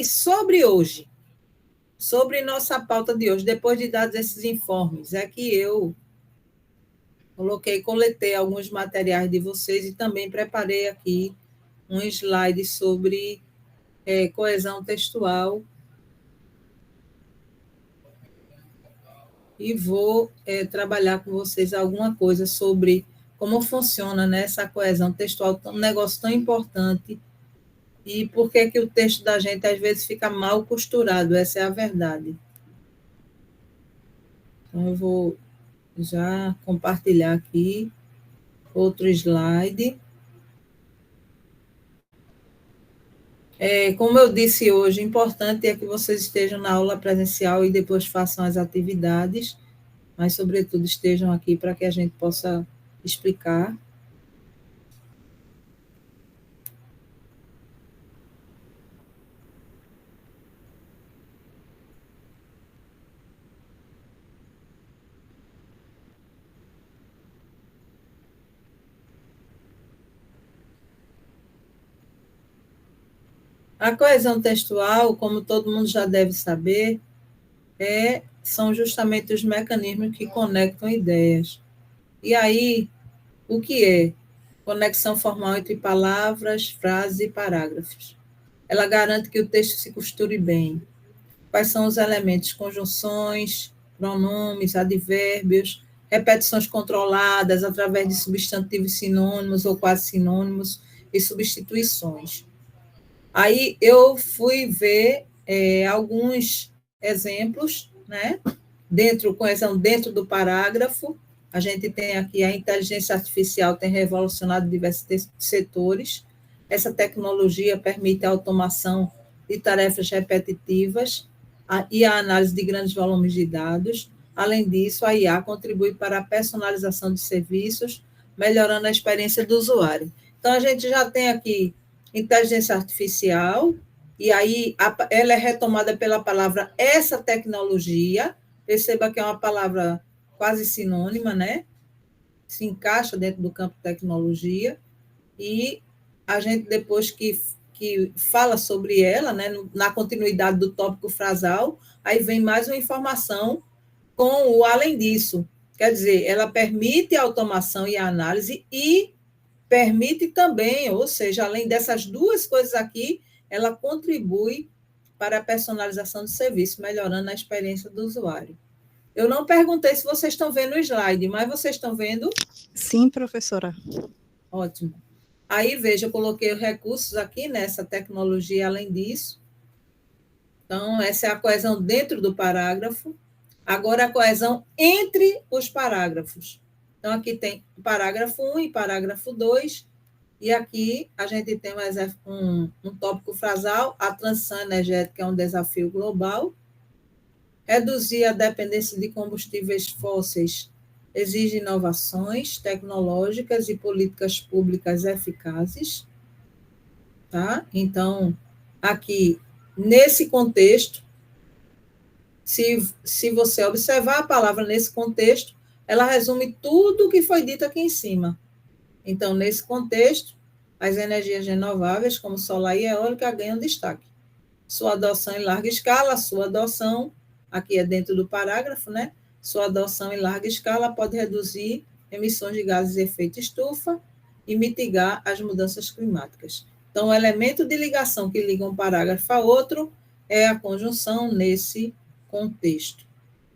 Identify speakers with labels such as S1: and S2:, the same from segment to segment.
S1: sobre hoje, sobre nossa pauta de hoje, depois de dados esses informes, é que eu coletei alguns materiais de vocês e também preparei aqui um slide sobre coesão textual e vou trabalhar com vocês alguma coisa sobre como funciona, né, essa coesão textual, um negócio tão importante, e por que que o texto da gente às vezes fica mal costurado, essa é a verdade. Então, eu vou já compartilhar aqui outro slide. Como eu disse hoje, o importante é que vocês estejam na aula presencial e depois façam as atividades, mas, sobretudo, estejam aqui para que a gente possa explicar. A coesão textual, como todo mundo já deve saber, são justamente os mecanismos que conectam ideias. E aí, o que é? Conexão formal entre palavras, frases e parágrafos. Ela garante que o texto se costure bem. Quais são os elementos? Conjunções, pronomes, advérbios, repetições controladas através de substantivos sinônimos ou quase sinônimos e substituições. Aí eu fui ver alguns exemplos, né? Coesão dentro do parágrafo. A gente tem aqui a inteligência artificial tem revolucionado diversos setores. Essa tecnologia permite a automação de tarefas repetitivas e a análise de grandes volumes de dados. Além disso, a IA contribui para a personalização de serviços, melhorando a experiência do usuário. Então, a gente já tem aqui inteligência artificial, e aí ela é retomada pela palavra essa tecnologia. Perceba que é uma palavra quase sinônima, né? Se encaixa dentro do campo tecnologia, e a gente, depois que fala sobre ela, né, na continuidade do tópico frasal, aí vem mais uma informação com o além disso. Quer dizer, ela permite a automação e a análise e permite também, ou seja, além dessas duas coisas aqui, ela contribui para a personalização do serviço, melhorando a experiência do usuário. Eu não perguntei se vocês estão vendo o slide, mas vocês estão vendo?
S2: Sim, professora.
S1: Ótimo. Aí, veja, eu coloquei os recursos aqui nessa tecnologia, além disso. Então, essa é a coesão dentro do parágrafo. Agora, a coesão entre os parágrafos. Então, aqui tem o parágrafo 1 e parágrafo 2, e aqui a gente tem um tópico frasal: a transição energética é um desafio global. Reduzir a dependência de combustíveis fósseis exige inovações tecnológicas e políticas públicas eficazes. Tá? Então, aqui, nesse contexto, se você observar a palavra nesse contexto, ela resume tudo o que foi dito aqui em cima. Então, nesse contexto, as energias renováveis, como solar e eólica, ganham destaque. Sua adoção em larga escala, sua adoção, aqui é dentro do parágrafo, né? Sua adoção em larga escala pode reduzir emissões de gases de efeito estufa e mitigar as mudanças climáticas. Então, o elemento de ligação que liga um parágrafo a outro é a conjunção nesse contexto.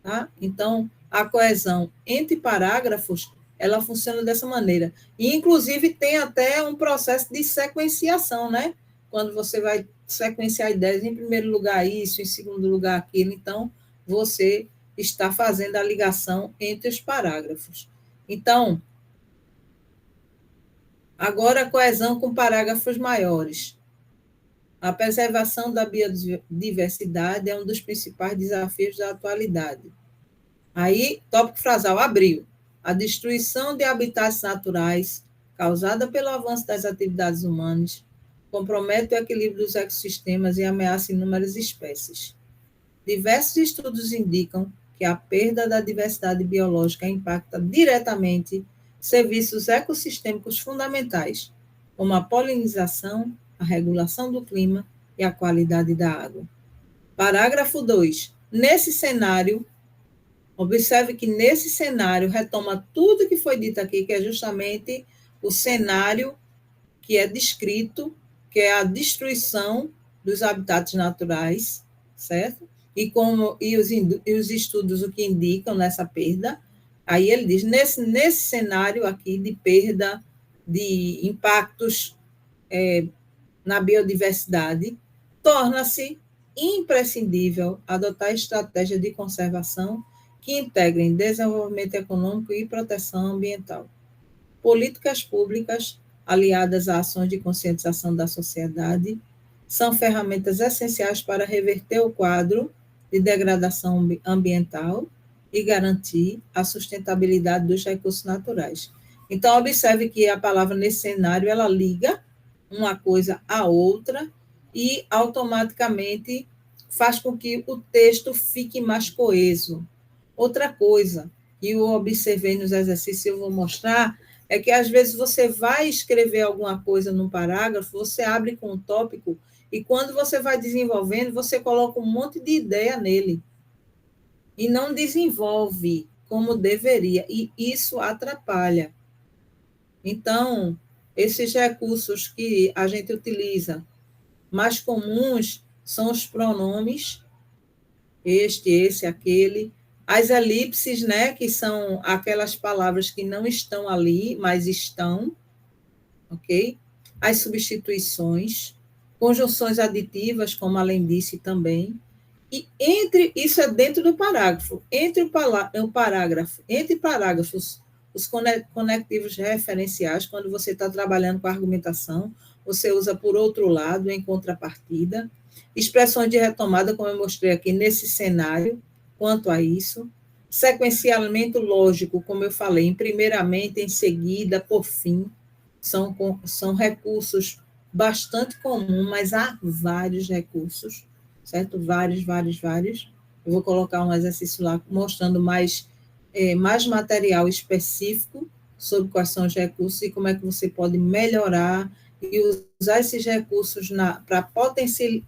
S1: Tá? Então, a coesão entre parágrafos, ela funciona dessa maneira. E, inclusive, tem até um processo de sequenciação, né? Quando você vai sequenciar ideias, em primeiro lugar isso, em segundo lugar aquilo, então, você está fazendo a ligação entre os parágrafos. Então, agora a coesão com parágrafos maiores. A preservação da biodiversidade é um dos principais desafios da atualidade. Aí, tópico frasal, abriu. A destruição de habitats naturais, causada pelo avanço das atividades humanas, compromete o equilíbrio dos ecossistemas e ameaça inúmeras espécies. Diversos estudos indicam que a perda da diversidade biológica impacta diretamente serviços ecossistêmicos fundamentais, como a polinização, a regulação do clima e a qualidade da água. Parágrafo 2. Nesse cenário, observe que nesse cenário retoma tudo que foi dito aqui, que é justamente o cenário que é descrito, que é a destruição dos habitats naturais, certo? E os estudos o que indicam nessa perda. Aí ele diz, nesse cenário aqui de perda de impactos na biodiversidade, torna-se imprescindível adotar estratégias de conservação que integrem desenvolvimento econômico e proteção ambiental. Políticas públicas aliadas a ações de conscientização da sociedade são ferramentas essenciais para reverter o quadro de degradação ambiental e garantir a sustentabilidade dos recursos naturais. Então, observe que a palavra nesse cenário, ela liga uma coisa à outra e automaticamente faz com que o texto fique mais coeso. Outra coisa que eu observei nos exercícios, eu vou mostrar, é que às vezes você vai escrever alguma coisa num parágrafo, você abre com um tópico, e quando você vai desenvolvendo, você coloca um monte de ideia nele, e não desenvolve como deveria, e isso atrapalha. Então, esses recursos que a gente utiliza, mais comuns, são os pronomes, este, esse, aquele, as elipses, né, que são aquelas palavras que não estão ali, mas estão, ok? As substituições, conjunções aditivas, como além disse também, e isso é dentro do parágrafo, entre parágrafos, os conectivos referenciais, quando você está trabalhando com a argumentação, você usa por outro lado, em contrapartida, expressões de retomada, como eu mostrei aqui nesse cenário, quanto a isso, sequenciamento lógico, como eu falei, em primeiramente, em seguida, por fim, são recursos bastante comuns, mas há vários recursos, certo? Vários. Eu vou colocar um exercício lá mostrando mais material específico sobre quais são os recursos e como é que você pode melhorar e usar esses recursos para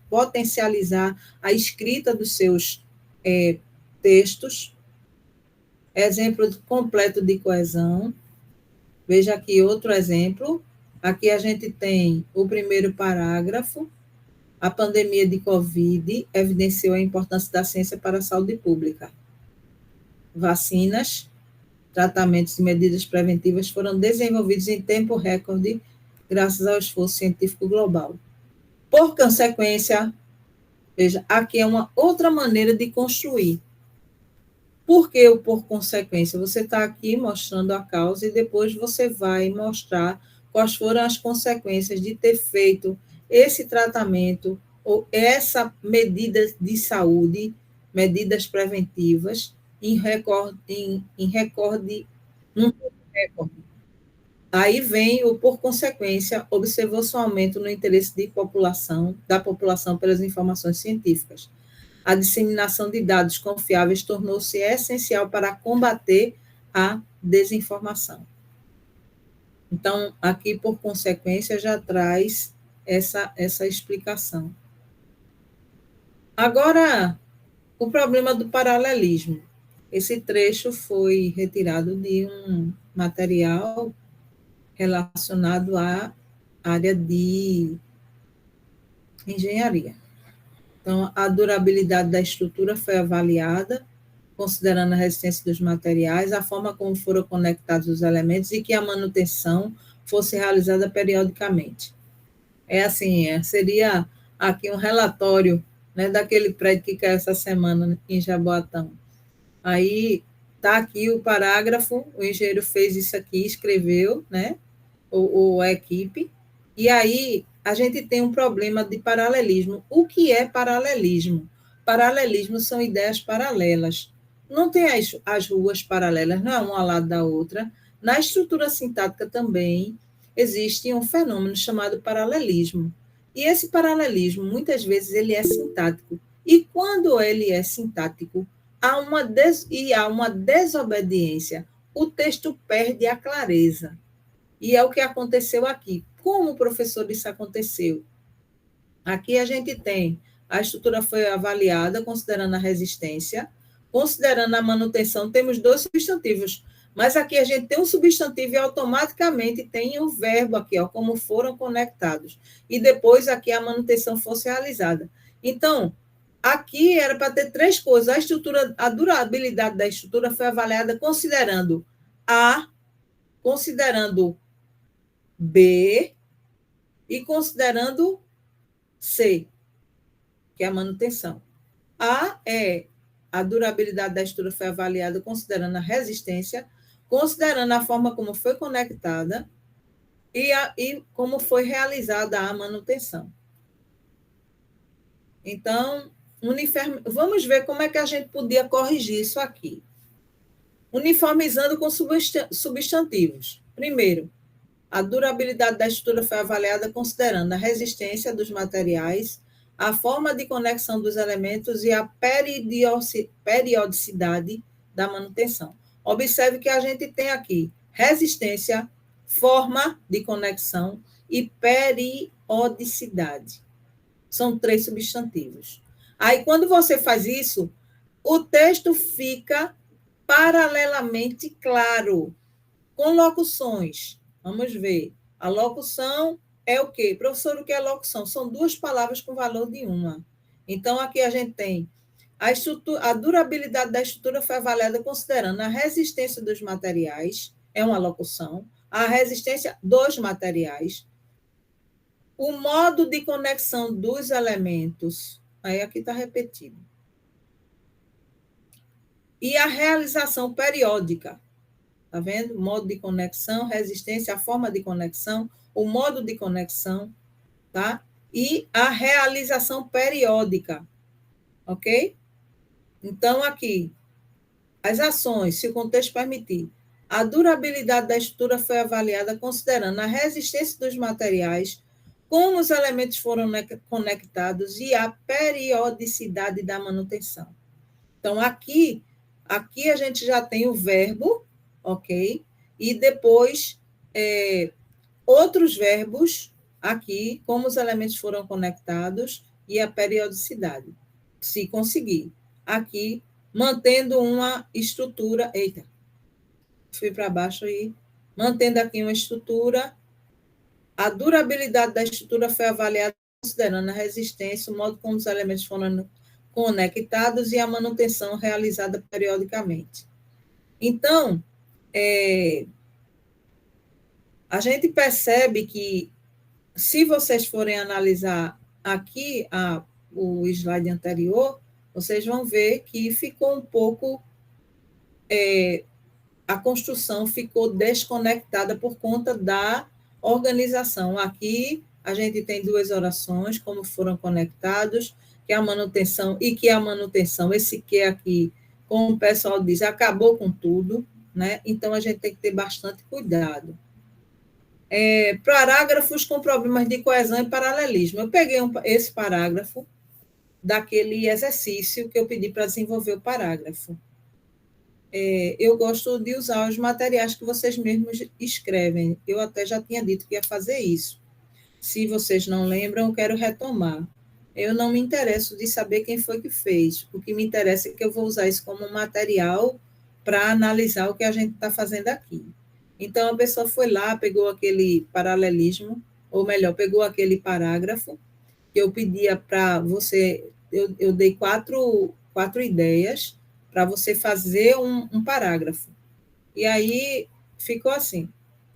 S1: potencializar a escrita dos seus textos. Exemplo completo de coesão. Veja aqui outro exemplo. Aqui a gente tem o primeiro parágrafo. A pandemia de Covid evidenciou a importância da ciência para a saúde pública. Vacinas, tratamentos e medidas preventivas foram desenvolvidos em tempo recorde, graças ao esforço científico global. Por consequência, veja, aqui é uma outra maneira de construir. Por que o por consequência? Você está aqui mostrando a causa e depois você vai mostrar quais foram as consequências de ter feito esse tratamento ou essa medida de saúde, medidas preventivas, em recorde. Aí vem o por consequência, observou-se um aumento no interesse da população pelas informações científicas. A disseminação de dados confiáveis tornou-se essencial para combater a desinformação. Então, aqui, por consequência, já traz essa explicação. Agora, o problema do paralelismo. Esse trecho foi retirado de um material relacionado à área de engenharia. Então, a durabilidade da estrutura foi avaliada, considerando a resistência dos materiais, a forma como foram conectados os elementos e que a manutenção fosse realizada periodicamente. Seria aqui um relatório, né, daquele prédio que caiu essa semana em Jaboatão. Aí está aqui o parágrafo, o engenheiro fez isso aqui, escreveu, né, a equipe, e aí a gente tem um problema de paralelismo. O que é paralelismo? Paralelismo são ideias paralelas. Não tem as ruas paralelas, não é uma ao lado da outra. Na estrutura sintática também existe um fenômeno chamado paralelismo. E esse paralelismo, muitas vezes, ele é sintático. E quando ele é sintático, há uma desobediência. O texto perde a clareza. E é o que aconteceu aqui. Como, professor, isso aconteceu? Aqui a gente tem, a estrutura foi avaliada considerando a resistência, considerando a manutenção, temos dois substantivos, mas aqui a gente tem um substantivo e automaticamente tem o verbo aqui, ó, como foram conectados. E depois aqui a manutenção fosse realizada. Então, aqui era para ter três coisas. A estrutura, a durabilidade da estrutura foi avaliada considerando A, considerando B e considerando C, que é a manutenção. A durabilidade da estrutura foi avaliada considerando a resistência, considerando a forma como foi conectada e como foi realizada a manutenção. Então, vamos ver como é que a gente podia corrigir isso aqui. Uniformizando com substantivos. Primeiro, a durabilidade da estrutura foi avaliada considerando a resistência dos materiais, a forma de conexão dos elementos e a periodicidade da manutenção. Observe que a gente tem aqui resistência, forma de conexão e periodicidade. São três substantivos. Aí, quando você faz isso, o texto fica paralelamente claro, com locuções. Vamos ver. A locução é o quê? Professor, o que é locução? São duas palavras com valor de uma. Então, aqui a gente tem a durabilidade da estrutura foi avaliada considerando a resistência dos materiais, é uma locução, a resistência dos materiais, o modo de conexão dos elementos, aí aqui está repetido, e a realização periódica. Tá vendo? Modo de conexão, resistência, a forma de conexão, o modo de conexão, tá? E a realização periódica, ok? Então, aqui, as ações, se o contexto permitir. A durabilidade da estrutura foi avaliada considerando a resistência dos materiais, como os elementos foram conectados e a periodicidade da manutenção. Então, aqui a gente já tem o verbo, ok? E depois, outros verbos aqui, como os elementos foram conectados e a periodicidade, se conseguir. Aqui, mantendo uma estrutura... Eita, fui para baixo aí. Mantendo aqui uma estrutura, a durabilidade da estrutura foi avaliada considerando a resistência, o modo como os elementos foram conectados e a manutenção realizada periodicamente. Então, a gente percebe que, se vocês forem analisar aqui o slide anterior, vocês vão ver que ficou um pouco... a construção ficou desconectada por conta da organização. Aqui, a gente tem duas orações, como foram conectados, que é a manutenção, e que a manutenção, esse que aqui, como o pessoal diz, acabou com tudo, né? Então, a gente tem que ter bastante cuidado. Parágrafos com problemas de coesão e paralelismo. Eu peguei esse parágrafo daquele exercício que eu pedi para desenvolver o parágrafo. Eu gosto de usar os materiais que vocês mesmos escrevem. Eu até já tinha dito que ia fazer isso. Se vocês não lembram, eu quero retomar. Eu não me interesso de saber quem foi que fez. O que me interessa é que eu vou usar isso como material para analisar o que a gente está fazendo aqui. Então, a pessoa foi lá, pegou aquele paralelismo, ou melhor, pegou aquele parágrafo que eu pedia para você... Eu dei quatro ideias para você fazer um parágrafo. E aí ficou assim: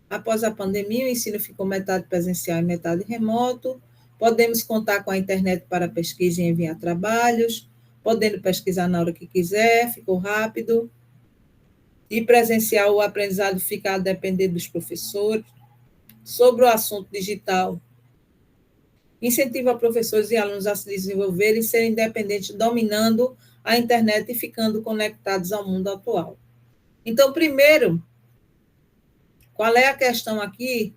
S1: após a pandemia, o ensino ficou metade presencial e metade remoto, podemos contar com a internet para pesquisa e enviar trabalhos, podendo pesquisar na hora que quiser, ficou rápido, e presencial o aprendizado fica a depender dos professores. Sobre o assunto digital, incentiva professores e alunos a se desenvolverem e serem independentes, dominando a internet e ficando conectados ao mundo atual. Então, primeiro, qual é a questão aqui?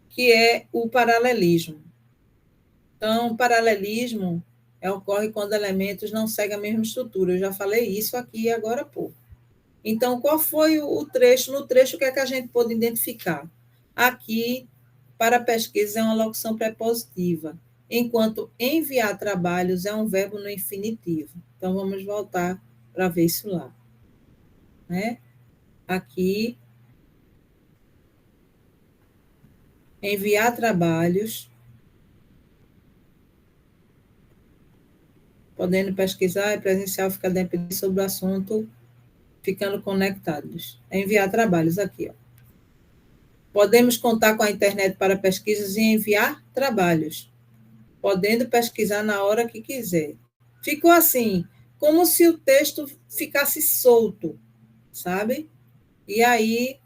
S1: Que é o paralelismo. Então, o paralelismo ocorre quando elementos não seguem a mesma estrutura. Eu já falei isso aqui agora há pouco. Então, qual foi o trecho? No trecho, o que é que a gente pôde identificar? Aqui, para pesquisa, é uma locução prepositiva. enquanto enviar trabalhos é um verbo no infinitivo. Então, vamos voltar para ver isso lá. Né? Aqui, enviar trabalhos, podendo pesquisar e presencial fica dependendo sobre o assunto, ficando conectados. Enviar trabalhos aqui, ó. Podemos contar com a internet para pesquisas e enviar trabalhos, podendo pesquisar na hora que quiser. Ficou assim, como se o texto ficasse solto, sabe? E aí,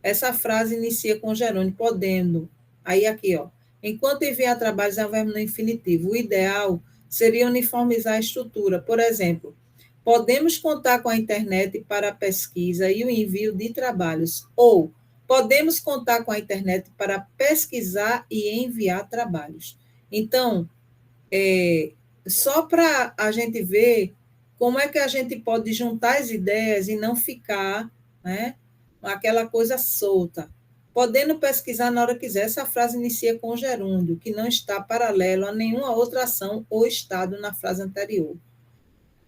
S1: essa frase inicia com gerúndio, podendo. Aí aqui, ó. Enquanto enviar trabalhos é um verbo no infinitivo. O ideal seria uniformizar a estrutura. Por exemplo, podemos contar com a internet para a pesquisa e o envio de trabalhos. Ou podemos contar com a internet para pesquisar e enviar trabalhos. Então, só para a gente ver como é que a gente pode juntar as ideias e não ficar, né, aquela coisa solta. Podendo pesquisar na hora que quiser, essa frase inicia com gerúndio, que não está paralelo a nenhuma outra ação ou estado na frase anterior.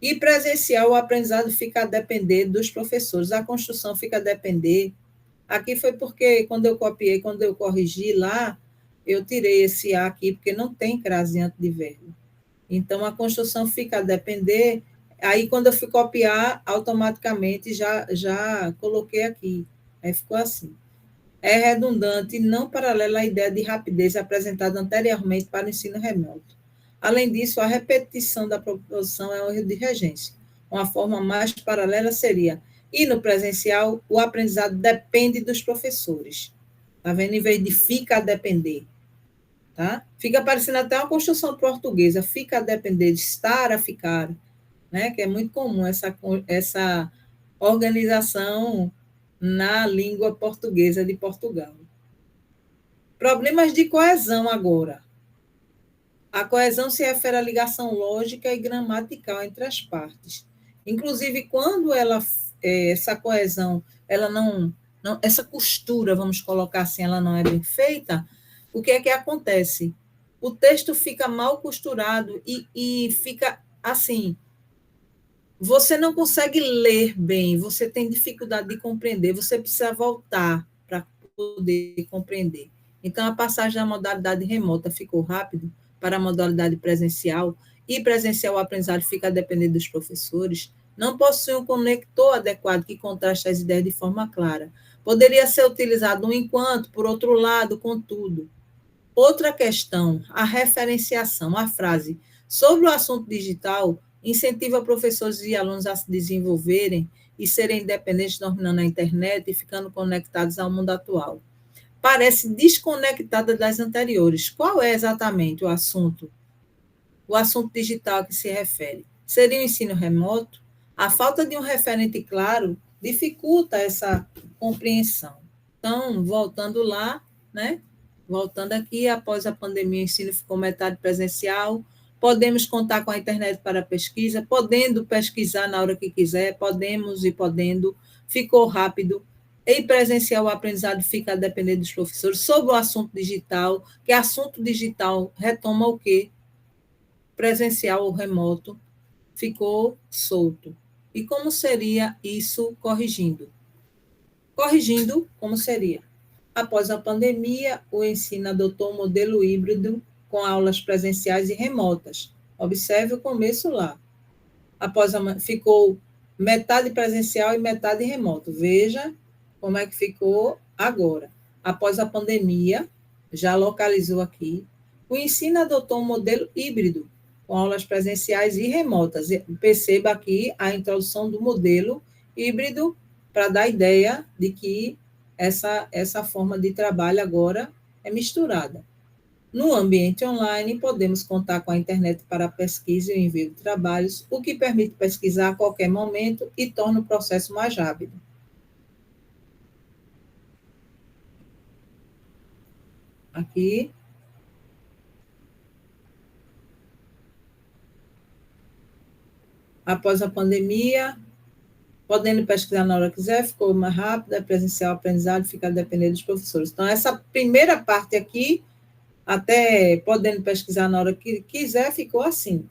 S1: E presencial, o aprendizado fica a depender dos professores, a construção fica a depender. Aqui foi porque, quando eu copiei, quando eu corrigi lá, eu tirei esse A aqui, porque não tem crase antes de verbo. Então, a construção fica a depender. Aí, quando eu fui copiar, automaticamente já coloquei aqui. Aí ficou assim. É redundante e não paralela à ideia de rapidez apresentada anteriormente para o ensino remoto. Além disso, a repetição da proposição é um erro de regência. Uma forma mais paralela seria: e no presencial, o aprendizado depende dos professores. Está vendo? Em vez de fica a depender. Tá? Fica parecendo até uma construção portuguesa, fica a depender de estar a ficar, né? Que é muito comum essa organização na língua portuguesa de Portugal. Problemas de coesão agora. A coesão se refere à ligação lógica e gramatical entre as partes. Inclusive, quando essa coesão, ela não, essa costura, vamos colocar assim, ela não é bem feita, o que é que acontece? O texto fica mal costurado e fica assim, você não consegue ler bem, você tem dificuldade de compreender, você precisa voltar para poder compreender. Então, a passagem da modalidade remota ficou rápido para a modalidade presencial, e presencial o aprendizado fica a depender dos professores, não possui um conector adequado que contraste as ideias de forma clara. Poderia ser utilizado um enquanto, por outro lado, contudo. Outra questão, a referenciação, a frase sobre o assunto digital incentiva professores e alunos a se desenvolverem e serem independentes dominando a internet e ficando conectados ao mundo atual. Parece desconectada das anteriores. Qual é exatamente o assunto? O assunto digital a que se refere. Seria o ensino remoto? A falta de um referente claro dificulta essa compreensão. Então, voltando lá, né? Voltando aqui, após a pandemia, o ensino ficou metade presencial. Podemos contar com a internet para pesquisa, podendo pesquisar na hora que quiser, podemos e podendo, ficou rápido. E presencial, o aprendizado fica a depender dos professores. Sobre o assunto digital, que assunto digital retoma o quê? Presencial ou remoto, ficou solto. E como seria isso corrigindo? Corrigindo, como seria? Após a pandemia, o ensino adotou um modelo híbrido com aulas presenciais e remotas. Observe o começo lá. Ficou metade presencial e metade remoto. Veja como é que ficou agora. Após a pandemia, já localizou aqui, o ensino adotou um modelo híbrido com aulas presenciais e remotas. Perceba aqui a introdução do modelo híbrido para dar ideia de que essa forma de trabalho agora é misturada. No ambiente online, podemos contar com a internet para a pesquisa e o envio de trabalhos, o que permite pesquisar a qualquer momento e torna o processo mais rápido. Aqui. Após a pandemia, podendo pesquisar na hora que quiser, ficou mais rápido, presencial aprendizado, fica dependendo dos professores. Então, essa primeira parte aqui, até podendo pesquisar na hora que quiser, ficou assim.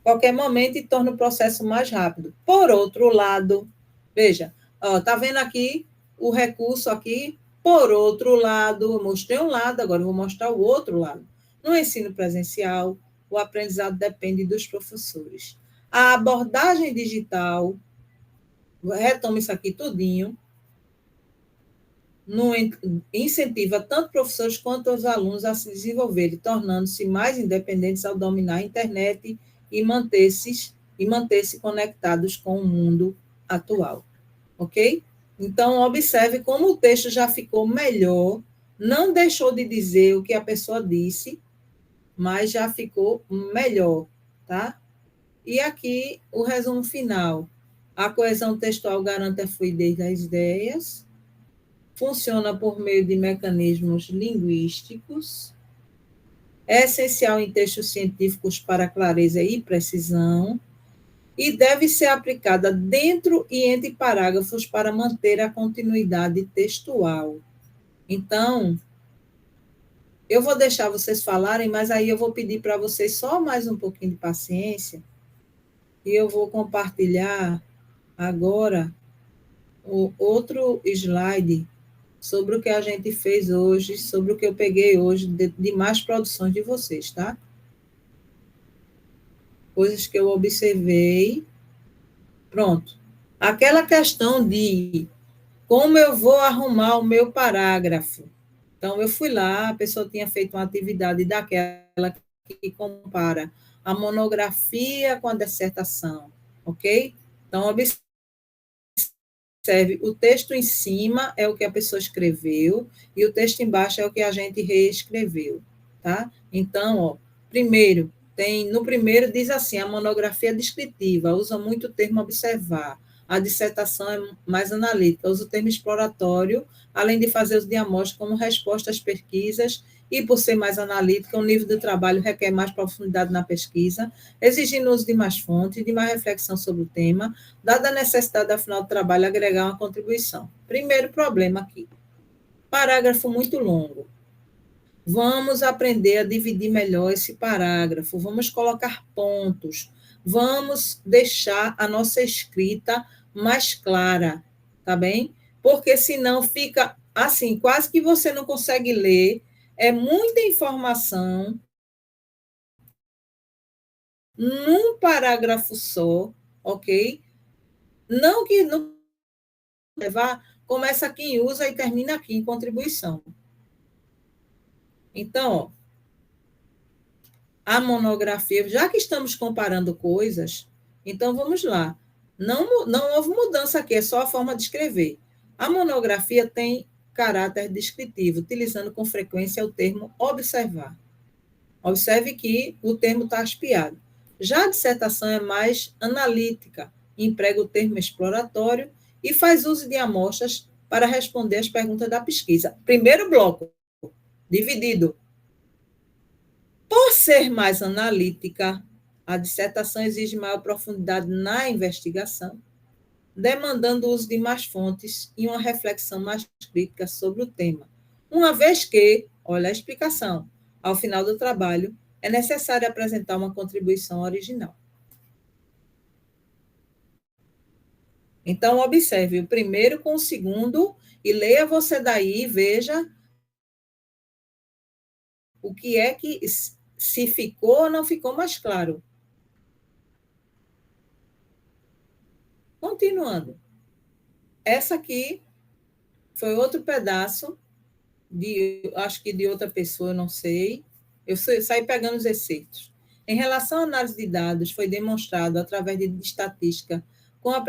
S1: Qualquer momento e torna o processo mais rápido. Por outro lado, veja, está vendo aqui o recurso aqui? Por outro lado, eu mostrei um lado, agora eu vou mostrar o outro lado. No ensino presencial, o aprendizado depende dos professores. A abordagem digital, retoma isso aqui tudinho, incentiva tanto professores quanto os alunos a se desenvolverem, tornando-se mais independentes ao dominar a internet e manter-se conectados com o mundo atual, ok? Então, observe como o texto já ficou melhor, não deixou de dizer o que a pessoa disse, mas já ficou melhor, tá? E aqui o resumo final. A coesão textual garante a fluidez das ideias, funciona por meio de mecanismos linguísticos, é essencial em textos científicos para clareza e precisão, e deve ser aplicada dentro e entre parágrafos para manter a continuidade textual. Então, eu vou deixar vocês falarem, mas aí eu vou pedir para vocês só mais um pouquinho de paciência, e eu vou compartilhar agora o outro slide sobre o que a gente fez hoje, sobre o que eu peguei hoje de mais produções de vocês, tá? Coisas que eu observei. Pronto. Aquela questão de como eu vou arrumar o meu parágrafo. Então, eu fui lá, a pessoa tinha feito uma atividade daquela que compara a monografia com a dissertação, ok? Então, observe, o texto em cima é o que a pessoa escreveu e o texto embaixo é o que a gente reescreveu, tá? Então, no primeiro diz assim, a monografia descritiva, usa muito o termo observar, a dissertação é mais analítica, usa o termo exploratório, além de fazer uso de amostras como resposta às pesquisas, e por ser mais analítica, o nível do trabalho requer mais profundidade na pesquisa, exigindo o uso de mais fontes, de mais reflexão sobre o tema, dada a necessidade, afinal, do trabalho agregar uma contribuição. Primeiro problema aqui, parágrafo muito longo. Vamos aprender a dividir melhor esse parágrafo, vamos colocar pontos, vamos deixar a nossa escrita mais clara, tá bem? Porque senão fica assim, quase que você não consegue ler, é muita informação num parágrafo só, ok? Não que não levar, começa aqui em usa e termina aqui em contribuição. Então, ó, a monografia, já que estamos comparando coisas, então vamos lá. Não houve mudança aqui, é só a forma de escrever. A monografia tem caráter descritivo, utilizando com frequência o termo observar. Observe que o termo está aspiado. Já a dissertação é mais analítica, emprega o termo exploratório e faz uso de amostras para responder às perguntas da pesquisa. Primeiro bloco, dividido. Por ser mais analítica, a dissertação exige maior profundidade na investigação, demandando o uso de mais fontes e uma reflexão mais crítica sobre o tema. Uma vez que, olha a explicação, ao final do trabalho, é necessário apresentar uma contribuição original. Então, observe o primeiro com o segundo e leia você daí e veja o que é que, se ficou ou não ficou mais claro. Continuando. Essa aqui foi outro pedaço, acho que de outra pessoa, eu não sei. Eu saí pegando os excertos. Em relação à análise de dados, foi demonstrado, através de estatística, com a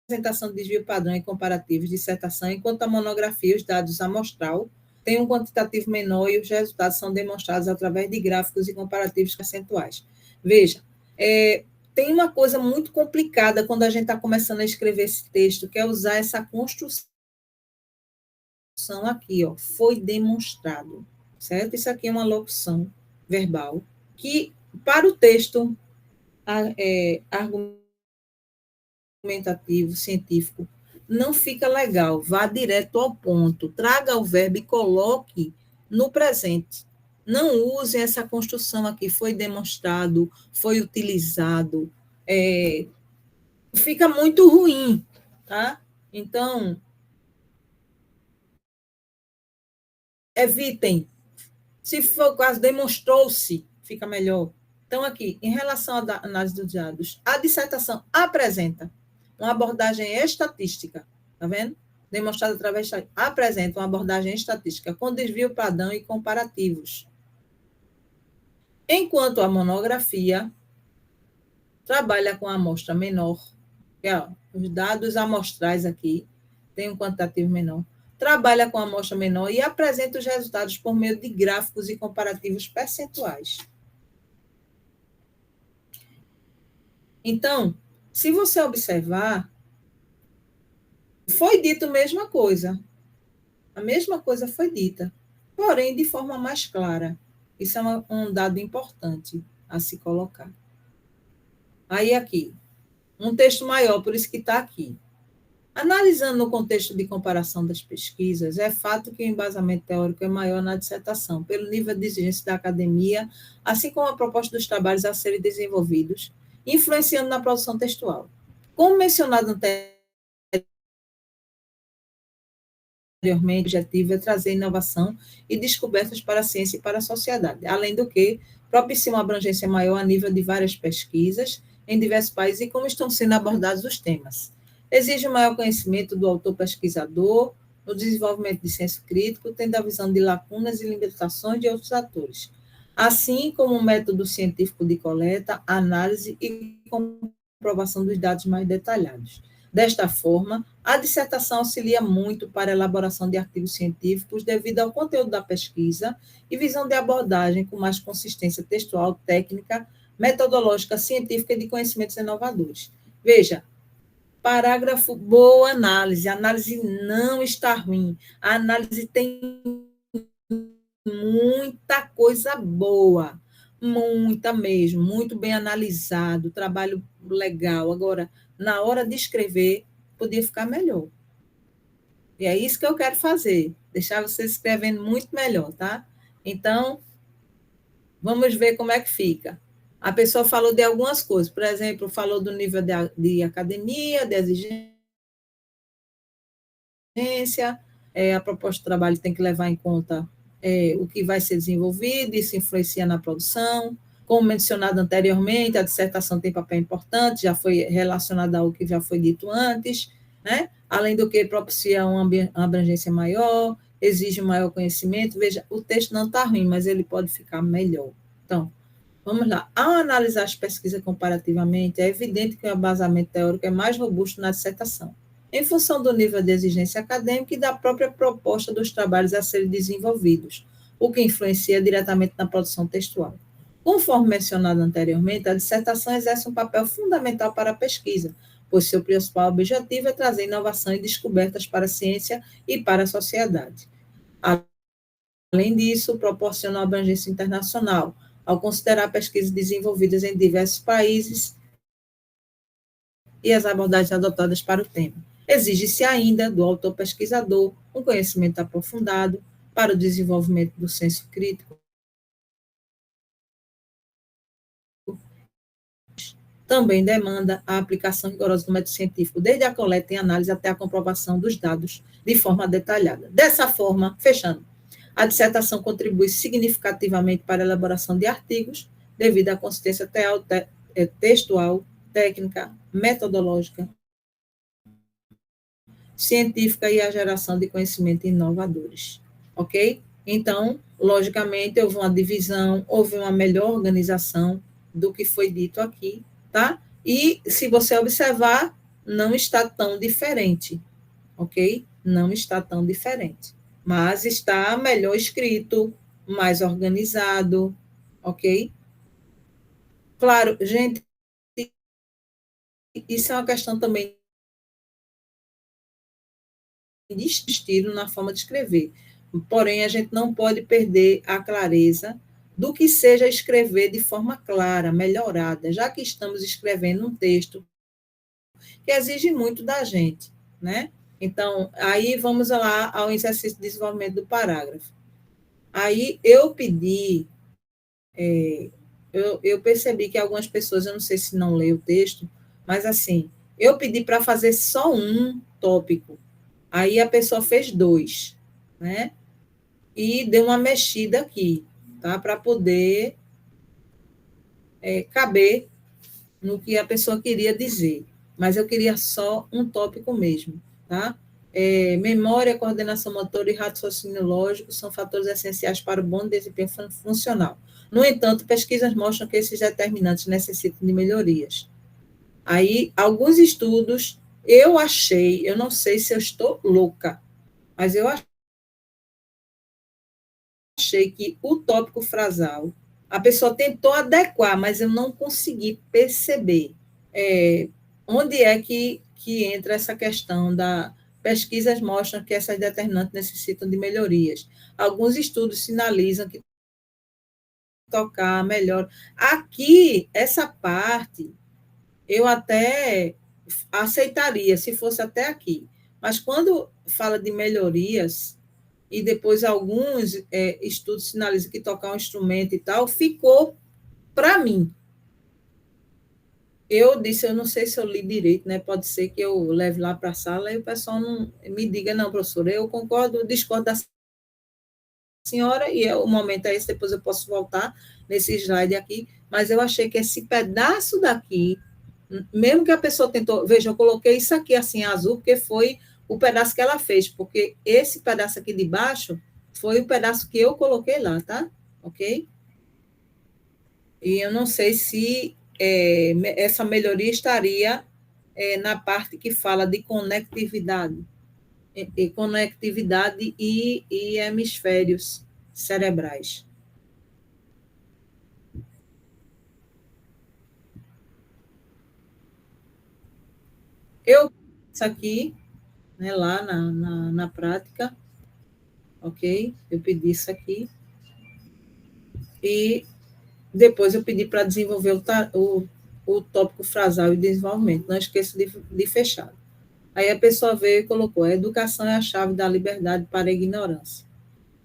S1: apresentação de desvio padrão e comparativos de dissertação, enquanto a monografia, os dados amostral, têm um quantitativo menor e os resultados são demonstrados através de gráficos e comparativos percentuais. Veja, tem uma coisa muito complicada quando a gente está começando a escrever esse texto, que é usar essa construção aqui, ó, foi demonstrado, certo? Isso aqui é uma locução verbal que, para o texto argumentativo, científico, não fica legal. Vá direto ao ponto, traga o verbo e coloque no presente. Não usem essa construção aqui, foi demonstrado, foi utilizado. Fica muito ruim, tá? Então, evitem. Se for o caso, demonstrou-se, fica melhor. Então, aqui, em relação à análise dos dados, a dissertação apresenta uma abordagem estatística, tá vendo? Demonstrada através de apresenta uma abordagem estatística com desvio padrão e comparativos. Enquanto a monografia trabalha com a amostra menor, que é, os dados amostrais aqui, tem um quantitativo menor, trabalha com a amostra menor e apresenta os resultados por meio de gráficos e comparativos percentuais. Então, se você observar, foi dito a mesma coisa. A mesma coisa foi dita, porém de forma mais clara. Isso é um dado importante a se colocar. Aí aqui, um texto maior, por isso que está aqui. Analisando no contexto de comparação das pesquisas, é fato que o embasamento teórico é maior na dissertação, pelo nível de exigência da academia, assim como a proposta dos trabalhos a serem desenvolvidos, influenciando na produção textual. Como mencionado anteriormente, o objetivo é trazer inovação e descobertas para a ciência e para a sociedade, além do que propicia uma abrangência maior a nível de várias pesquisas em diversos países e como estão sendo abordados os temas. Exige um maior conhecimento do autor pesquisador no desenvolvimento de senso crítico, tendo a visão de lacunas e limitações de outros atores, assim como um método científico de coleta, análise e comprovação dos dados mais detalhados. Desta forma, a dissertação auxilia muito para a elaboração de artigos científicos devido ao conteúdo da pesquisa e visão de abordagem com mais consistência textual, técnica, metodológica, científica e de conhecimentos inovadores. Veja, parágrafo, boa análise. A análise não está ruim. A análise tem muita coisa boa, muita mesmo, muito bem analisado, trabalho legal. Agora, na hora de escrever, podia ficar melhor. E é isso que eu quero fazer, deixar você escrevendo muito melhor, tá? Então, vamos ver como é que fica. A pessoa falou de algumas coisas, por exemplo, falou do nível de academia, de exigência, a proposta de trabalho tem que levar em conta o que vai ser desenvolvido, isso influencia na produção. Como mencionado anteriormente, a dissertação tem papel importante, já foi relacionada ao que já foi dito antes, né? Além do que propicia uma abrangência maior, exige maior conhecimento. Veja, o texto não está ruim, mas ele pode ficar melhor. Então, vamos lá. Ao analisar as pesquisas comparativamente, é evidente que o embasamento teórico é mais robusto na dissertação, em função do nível de exigência acadêmica e da própria proposta dos trabalhos a serem desenvolvidos, o que influencia diretamente na produção textual. Conforme mencionado anteriormente, a dissertação exerce um papel fundamental para a pesquisa, pois seu principal objetivo é trazer inovação e descobertas para a ciência e para a sociedade. Além disso, proporciona uma abrangência internacional, ao considerar pesquisas desenvolvidas em diversos países e as abordagens adotadas para o tema. Exige-se ainda do autor pesquisador um conhecimento aprofundado para o desenvolvimento do senso crítico. Também demanda a aplicação rigorosa do método científico, desde a coleta e análise até a comprovação dos dados de forma detalhada. Dessa forma, fechando, a dissertação contribui significativamente para a elaboração de artigos, devido à consistência textual, técnica, metodológica, científica e à geração de conhecimento inovadores. Ok? Então, logicamente, houve uma divisão, houve uma melhor organização do que foi dito aqui, tá? E, se você observar, não está tão diferente, ok? Não está tão diferente. Mas está melhor escrito, mais organizado, ok? Claro, gente, isso é uma questão também de estilo na forma de escrever. Porém, a gente não pode perder a clareza do que seja escrever de forma clara, melhorada, já que estamos escrevendo um texto que exige muito da gente, né? Então, aí vamos lá ao exercício de desenvolvimento do parágrafo. Aí eu pedi, eu percebi que algumas pessoas, eu não sei se não leu o texto, mas assim, eu pedi para fazer só um tópico. Aí a pessoa fez dois, né? E deu uma mexida aqui, tá? Para poder caber no que a pessoa queria dizer. Mas eu queria só um tópico mesmo, tá? Memória, coordenação motora e raciocínio lógico são fatores essenciais para o bom desempenho funcional. No entanto, pesquisas mostram que esses determinantes necessitam de melhorias. Aí, alguns estudos, eu achei, eu não sei se eu estou louca, mas eu achei que o tópico frasal, a pessoa tentou adequar, mas eu não consegui perceber onde é que entra essa questão da. Pesquisas mostram que essas determinantes necessitam de melhorias. Alguns estudos sinalizam que tocar melhor. Aqui, essa parte, eu até aceitaria, se fosse até aqui. Mas quando fala de melhorias, e depois alguns estudos sinalizam que tocar um instrumento e tal, ficou para mim. Eu disse, eu não sei se eu li direito, né? Pode ser que eu leve lá para a sala e o pessoal não me diga, não, professora, eu concordo, discordo da senhora, e o momento é esse, depois eu posso voltar nesse slide aqui, mas eu achei que esse pedaço daqui, mesmo que a pessoa tentou, veja, eu coloquei isso aqui assim, azul, porque foi o pedaço que ela fez, porque esse pedaço aqui de baixo foi o pedaço que eu coloquei lá, tá? Ok? E eu não sei se essa melhoria estaria na parte que fala de conectividade, conectividade e hemisférios cerebrais. Eu isso aqui, né, lá na prática, ok? Eu pedi isso aqui e depois eu pedi para desenvolver o tópico frasal e desenvolvimento. Não esqueça de fechar. Aí a pessoa veio e colocou: a educação é a chave da liberdade para a ignorância.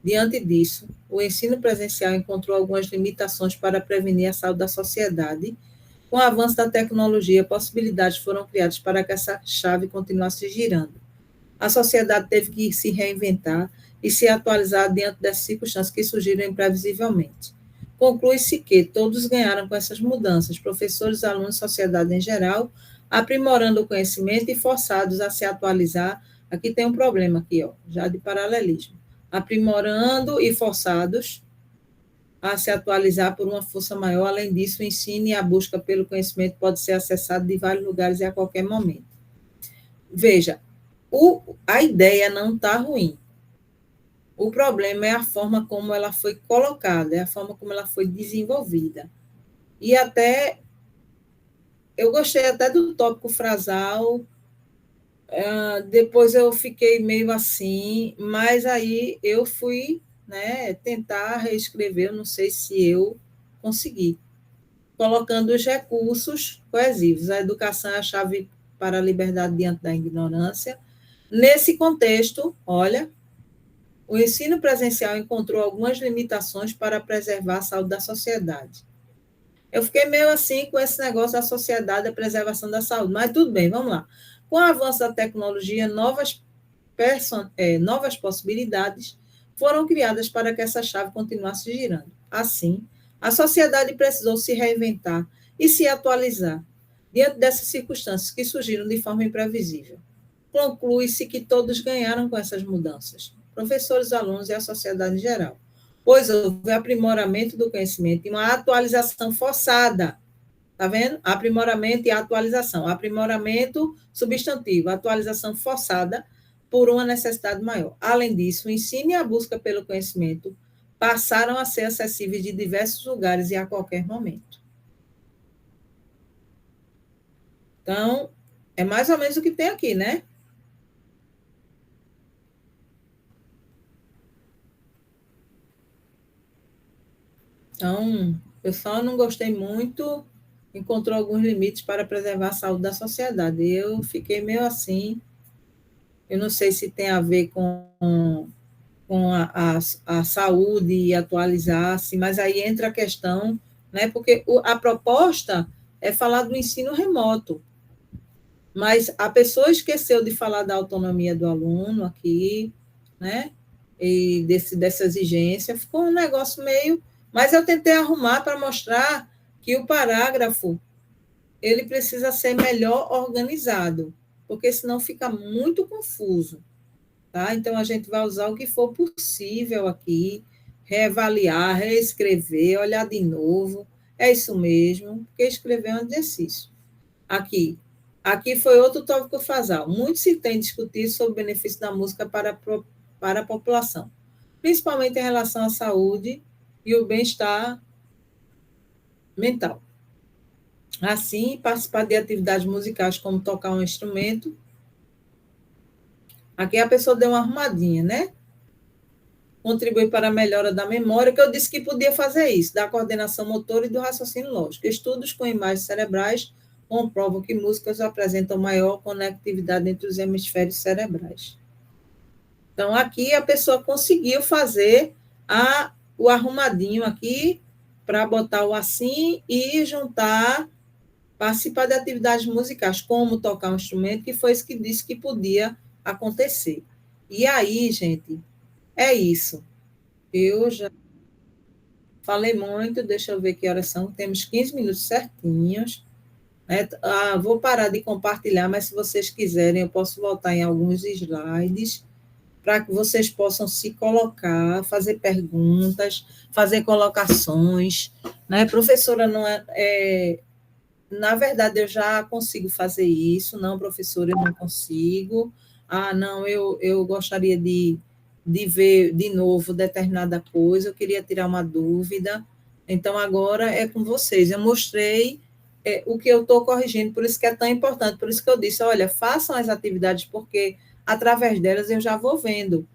S1: Diante disso, o ensino presencial encontrou algumas limitações para prevenir a saúde da sociedade. Com o avanço da tecnologia, possibilidades foram criadas para que essa chave continuasse girando. A sociedade teve que se reinventar e se atualizar diante das circunstâncias que surgiram imprevisivelmente. Conclui-se que todos ganharam com essas mudanças, professores, alunos, sociedade em geral, aprimorando o conhecimento e forçados a se atualizar. Aqui tem um problema aqui, ó, já de paralelismo. Aprimorando e forçados a se atualizar por uma força maior. Além disso, o ensino e a busca pelo conhecimento pode ser acessado de vários lugares e a qualquer momento. Veja, a ideia não está ruim. O problema é a forma como ela foi colocada, é a forma como ela foi desenvolvida. E até, eu gostei até do tópico frasal, depois eu fiquei meio assim, mas aí eu fui, né, tentar reescrever, eu não sei se eu consegui, colocando os recursos coesivos. A educação é a chave para a liberdade diante da ignorância. Nesse contexto, olha, o ensino presencial encontrou algumas limitações para preservar a saúde da sociedade. Eu fiquei meio assim com esse negócio da sociedade, da preservação da saúde, mas tudo bem, vamos lá. Com o avanço da tecnologia, novas possibilidades foram criadas para que essa chave continuasse girando. Assim, a sociedade precisou se reinventar e se atualizar diante dessas circunstâncias que surgiram de forma imprevisível. Conclui-se que todos ganharam com essas mudanças, professores, alunos e a sociedade em geral, pois houve aprimoramento do conhecimento e uma atualização forçada. Está vendo? Aprimoramento e atualização. Aprimoramento substantivo, atualização forçada por uma necessidade maior. Além disso, o ensino e a busca pelo conhecimento passaram a ser acessíveis de diversos lugares e a qualquer momento. Então, é mais ou menos o que tem aqui, né? Então, eu só não gostei muito, encontrou alguns limites para preservar a saúde da sociedade. E eu fiquei meio assim, eu não sei se tem a ver com com a saúde e atualizar-se, mas aí entra a questão, né, porque a proposta é falar do ensino remoto, mas a pessoa esqueceu de falar da autonomia do aluno aqui, né, e dessa exigência, ficou um negócio meio... Mas eu tentei arrumar para mostrar que o parágrafo ele precisa ser melhor organizado, porque senão fica muito confuso. Tá? Então, a gente vai usar o que for possível aqui, reavaliar, reescrever, olhar de novo. É isso mesmo, porque escrever é um exercício. Aqui foi outro tópico fasal. Muito se tem discutido sobre o benefício da música para a população, principalmente em relação à saúde e o bem-estar mental. Assim, participar de atividades musicais como tocar um instrumento. Aqui a pessoa deu uma arrumadinha, né? Contribui para a melhora da memória, que eu disse que podia fazer isso, da coordenação motora e do raciocínio lógico. Estudos com imagens cerebrais comprovam que músicas apresentam maior conectividade entre os hemisférios cerebrais. Então, aqui a pessoa conseguiu fazer o arrumadinho aqui para botar o assim e juntar, participar de atividades musicais, como tocar um instrumento, que foi isso que disse que podia acontecer. E aí, gente, é isso. Eu já falei muito, deixa eu ver que horas são. Temos 15 minutos certinhos. Né? Vou parar de compartilhar, mas se vocês quiserem, eu posso voltar em alguns slides para que vocês possam se colocar, fazer perguntas, fazer colocações. Né? Professora, não na verdade, eu já consigo fazer isso. Não, professora, eu não consigo. Não, eu gostaria de ver de novo determinada coisa, eu queria tirar uma dúvida. Então, agora é com vocês. Eu mostrei o que eu estou corrigindo, por isso que é tão importante, por isso que eu disse, olha, façam as atividades, porque através delas eu já vou vendo.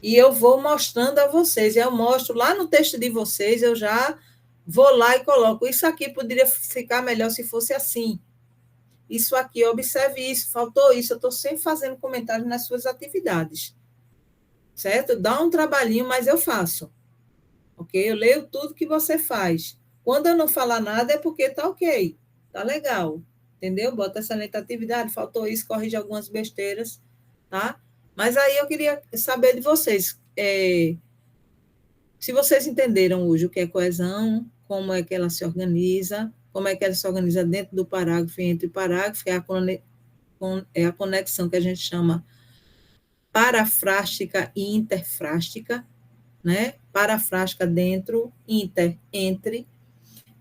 S1: E eu vou mostrando a vocês, eu mostro lá no texto de vocês, eu já vou lá e coloco, isso aqui poderia ficar melhor se fosse assim. Isso aqui, observe isso, faltou isso, eu estou sempre fazendo comentários nas suas atividades. Certo? Dá um trabalhinho, mas eu faço. Ok? Eu leio tudo que você faz. Quando eu não falar nada, é porque está ok, está legal. Entendeu? Bota excelente atividade, faltou isso, corrige algumas besteiras, tá? Mas aí eu queria saber de vocês. Se vocês entenderam hoje o que é coesão, como é que ela se organiza, como é que ela se organiza dentro do parágrafo e entre parágrafo, é a conexão que a gente chama parafrástica e interfrástica, né? Parafrástica dentro, inter, entre,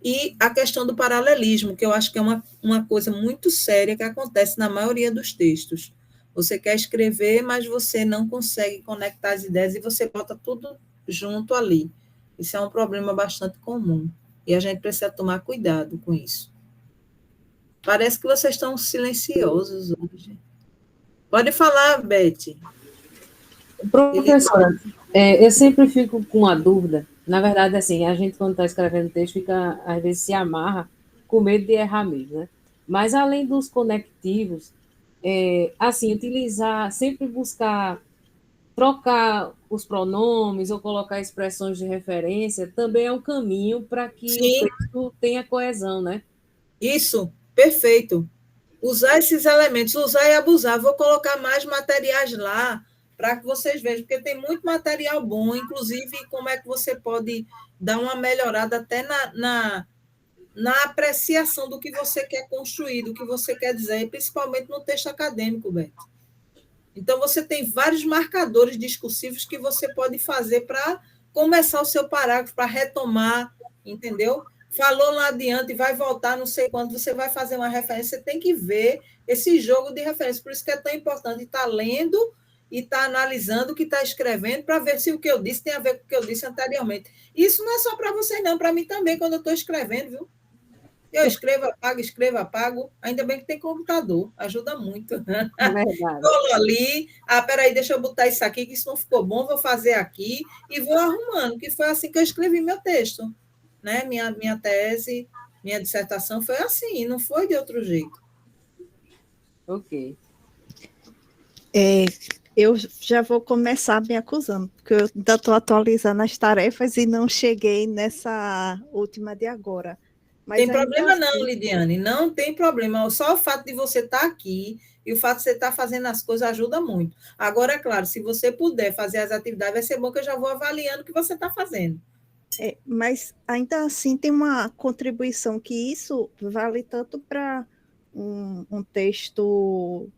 S1: e a questão do paralelismo, que eu acho que é uma coisa muito séria que acontece na maioria dos textos. Você quer escrever, mas você não consegue conectar as ideias e você bota tudo junto ali. Isso é um problema bastante comum. E a gente precisa tomar cuidado com isso. Parece que vocês estão silenciosos hoje. Pode falar, Beth.
S2: Professora, eu sempre fico com a dúvida. Na verdade, assim, a gente, quando está escrevendo texto, fica, às vezes, se amarra com medo de errar mesmo, né? Mas, além dos conectivos, assim, utilizar, sempre buscar trocar os pronomes ou colocar expressões de referência também é um caminho para que o
S1: Sim,
S2: texto tenha coesão, né?
S1: isso, perfeito. Usar esses elementos, usar e abusar. Vou colocar mais materiais lá para que vocês vejam, porque tem muito material bom, inclusive como é que você pode dar uma melhorada até na apreciação do que você quer construir, do que você quer dizer, principalmente no texto acadêmico, Beto. Então, você tem vários marcadores discursivos que você pode fazer para começar o seu parágrafo, para retomar, entendeu? Falou lá adiante e vai voltar, não sei quando, você vai fazer uma referência, você tem que ver esse jogo de referência. Por isso que é tão importante estar lendo e estar analisando o que está escrevendo para ver se o que eu disse tem a ver com o que eu disse anteriormente. Isso não é só para vocês, não, para mim também, quando eu estou escrevendo, viu? Eu escrevo, apago. Ainda bem que tem computador, ajuda muito.
S2: É verdade.
S1: Colo ali, peraí, deixa eu botar isso aqui, que isso não ficou bom, vou fazer aqui, e vou arrumando, que foi assim que eu escrevi meu texto. Né? Minha tese, minha dissertação foi assim, não foi de outro jeito.
S2: Ok.
S3: Eu já vou começar me acusando, porque eu ainda estou atualizando as tarefas e não cheguei nessa última de agora. Mas
S1: tem problema não, Lidiane, não tem problema. Só o fato de você estar aqui e o fato de você estar fazendo as coisas ajuda muito. Agora, é claro, se você puder fazer as atividades, vai ser bom que eu já vou avaliando o que você está fazendo.
S3: Mas ainda assim tem uma contribuição que isso vale tanto para um texto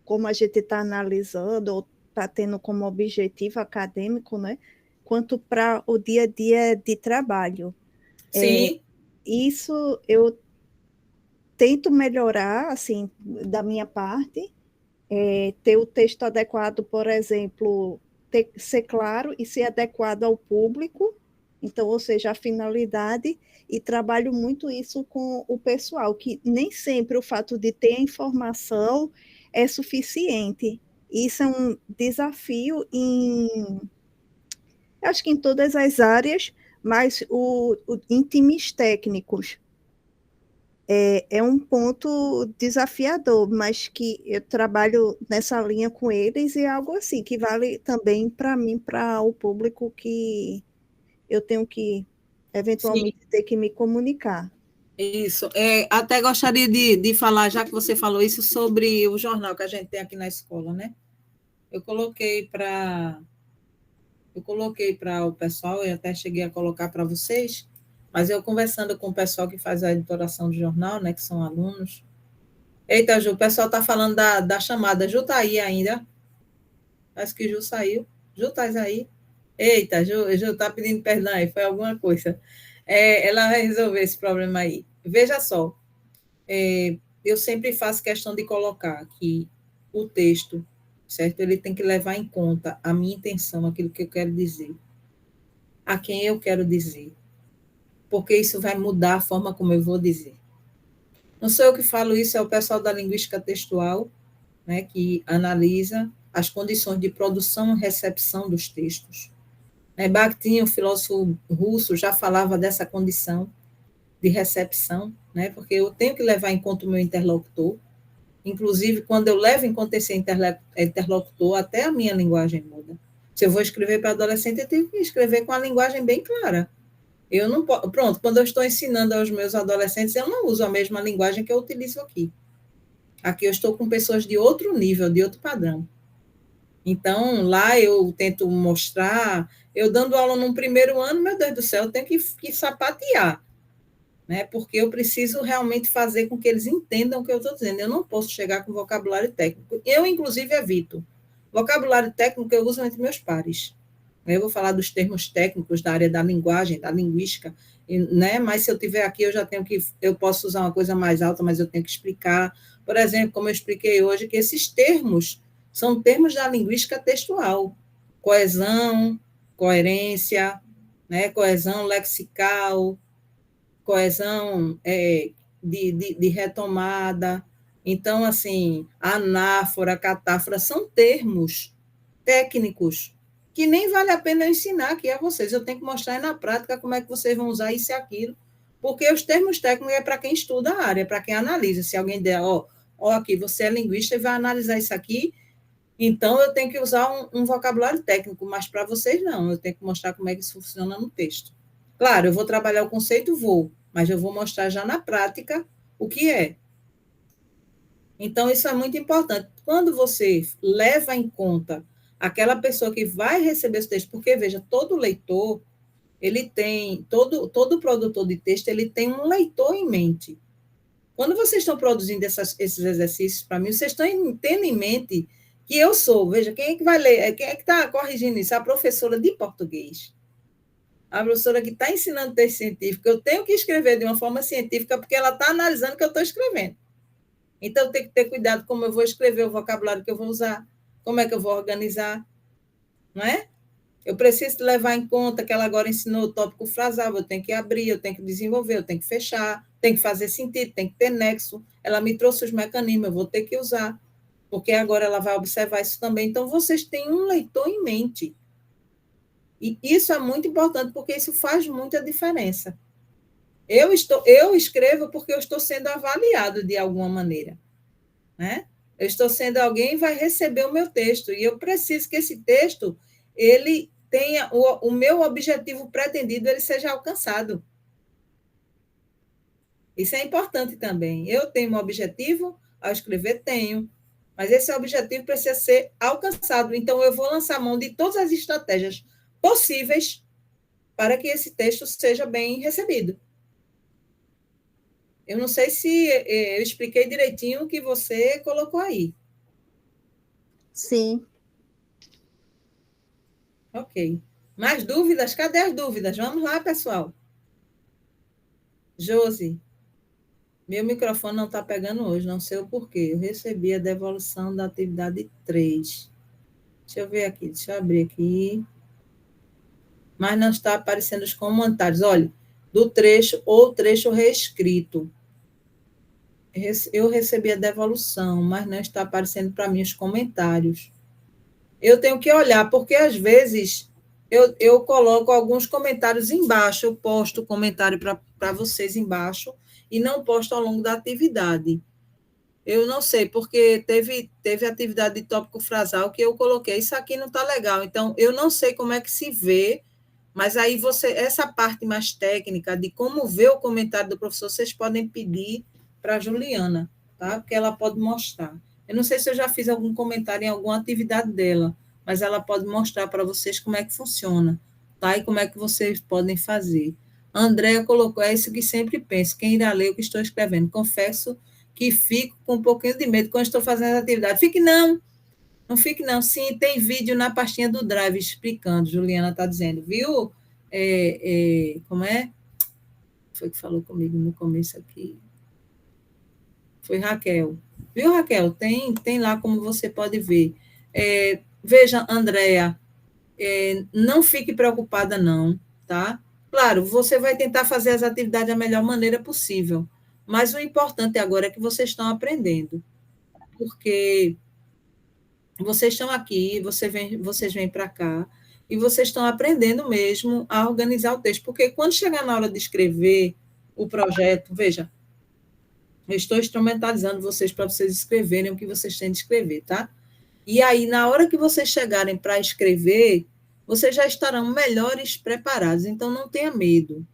S3: como a gente está analisando ou está tendo como objetivo acadêmico, né? Quanto para o dia a dia de trabalho.
S1: Sim.
S3: Isso eu tento melhorar, assim, da minha parte, ter o texto adequado, por exemplo, ser claro e ser adequado ao público, então, ou seja, a finalidade, e trabalho muito isso com o pessoal, que nem sempre o fato de ter a informação é suficiente. Isso é um desafio acho que em todas as áreas, mas em times técnicos, é um ponto desafiador, mas que eu trabalho nessa linha com eles e é algo assim que vale também para mim, para o público que eu tenho que eventualmente ter que me comunicar.
S1: Isso. Até gostaria de falar, já que você falou isso, sobre o jornal que a gente tem aqui na escola, né? Eu coloquei para o pessoal, e até cheguei a colocar para vocês, mas eu conversando com o pessoal que faz a editoração do jornal, né, que são alunos. Eita, Ju, o pessoal está falando da chamada. Ju está aí ainda? Acho que Ju saiu. Ju, estás aí? Eita, Ju está pedindo perdão aí, foi alguma coisa. Ela vai resolver esse problema aí. Veja só, eu sempre faço questão de colocar que o texto, certo? Ele tem que levar em conta a minha intenção, aquilo que eu quero dizer, a quem eu quero dizer, porque isso vai mudar a forma como eu vou dizer. Não sou eu que falo isso, é o pessoal da linguística textual, né, que analisa as condições de produção e recepção dos textos. Bakhtin, o filósofo russo, já falava dessa condição de recepção, né, porque eu tenho que levar em conta o meu interlocutor. Inclusive, quando eu levo em conta esse interlocutor, até a minha linguagem muda. Se eu vou escrever para adolescente, eu tenho que escrever com a linguagem bem clara. Eu não posso, pronto, quando eu estou ensinando aos meus adolescentes, eu não uso a mesma linguagem que eu utilizo aqui. Aqui eu estou com pessoas de outro nível, de outro padrão. Então, lá eu tento mostrar, eu dando aula num primeiro ano, meu Deus do céu, eu tenho que sapatear, né? Porque eu preciso realmente fazer com que eles entendam o que eu estou dizendo. Eu não posso chegar com vocabulário técnico. Eu, inclusive, evito. Vocabulário técnico eu uso entre meus pares. Eu vou falar dos termos técnicos da área da linguagem, da linguística, né? Mas se eu tiver aqui, eu posso usar uma coisa mais alta, mas eu tenho que explicar. Por exemplo, como eu expliquei hoje, que esses termos são termos da linguística textual. Coesão, coerência, né? Coesão lexical, coesão de retomada. Então, assim, anáfora, catáfora, são termos técnicos que nem vale a pena eu ensinar aqui a vocês. Eu tenho que mostrar na prática como é que vocês vão usar isso e aquilo, porque os termos técnicos é para quem estuda a área, para quem analisa. Se alguém der, aqui, você é linguista e vai analisar isso aqui, então eu tenho que usar um vocabulário técnico, mas para vocês não, eu tenho que mostrar como é que isso funciona no texto. Claro, eu vou trabalhar o conceito, mas eu vou mostrar já na prática o que é. Então, isso é muito importante. Quando você leva em conta aquela pessoa que vai receber esse texto, porque, veja, todo leitor, ele tem, todo produtor de texto, ele tem um leitor em mente. Quando vocês estão produzindo esses exercícios para mim, vocês estão tendo em mente que eu sou, veja, quem é que vai ler, quem é que está corrigindo isso? A professora de português. A professora que está ensinando texto científico, eu tenho que escrever de uma forma científica, porque ela está analisando o que eu estou escrevendo. Então, eu tenho que ter cuidado como eu vou escrever, o vocabulário que eu vou usar, como é que eu vou organizar, não é? Eu preciso levar em conta que ela agora ensinou o tópico frasal, eu tenho que abrir, eu tenho que desenvolver, eu tenho que fechar, tem que fazer sentido, tem que ter nexo. Ela me trouxe os mecanismos, eu vou ter que usar, porque agora ela vai observar isso também. Então, vocês têm um leitor em mente. E isso é muito importante, porque isso faz muita diferença. Eu escrevo porque eu estou sendo avaliado de alguma maneira, né? Eu estou sendo alguém e vai receber o meu texto. E eu preciso que esse texto, ele tenha o meu objetivo pretendido, ele seja alcançado. Isso é importante também. Eu tenho um objetivo ao escrever? Tenho. Mas esse objetivo precisa ser alcançado. Então, eu vou lançar mão de todas as estratégias possíveis para que esse texto seja bem recebido. Eu não sei se eu expliquei direitinho o que você colocou aí.
S3: Sim.
S1: Ok. Mais dúvidas? Cadê as dúvidas? Vamos lá, pessoal. Josi, meu microfone não está pegando hoje, não sei o porquê. Eu recebi a devolução da atividade 3. Deixa eu ver aqui, deixa eu abrir aqui. Mas não está aparecendo os comentários. Olha, do trecho ou trecho reescrito. Eu recebi a devolução, mas não está aparecendo para mim os comentários. Eu tenho que olhar, porque às vezes eu coloco alguns comentários embaixo, eu posto o comentário para vocês embaixo e não posto ao longo da atividade. Eu não sei, porque teve atividade de tópico frasal que eu coloquei, isso aqui não está legal, então eu não sei como é que se vê, mas aí essa parte mais técnica de como ver o comentário do professor, vocês podem pedir para a Juliana, tá? Porque ela pode mostrar. Eu não sei se eu já fiz algum comentário em alguma atividade dela, mas ela pode mostrar para vocês como é que funciona, tá? E como é que vocês podem fazer. A Andréa colocou, é isso que sempre penso, quem irá ler o que estou escrevendo? Confesso que fico com um pouquinho de medo quando estou fazendo a atividade. Não fique não. Sim, tem vídeo na pastinha do Drive explicando, Juliana está dizendo, viu? Como é? Foi que falou comigo no começo aqui. Foi Raquel. Viu, Raquel? Tem lá como você pode ver. Veja, Andréa, não fique preocupada não, tá? Claro, você vai tentar fazer as atividades da melhor maneira possível, mas o importante agora é que vocês estão aprendendo, porque vocês estão aqui, vocês vêm para cá, e vocês estão aprendendo mesmo a organizar o texto, porque quando chegar na hora de escrever o projeto, veja, eu estou instrumentalizando vocês para vocês escreverem o que vocês têm de escrever, tá? E aí, na hora que vocês chegarem para escrever, vocês já estarão melhores preparados, então não tenha medo.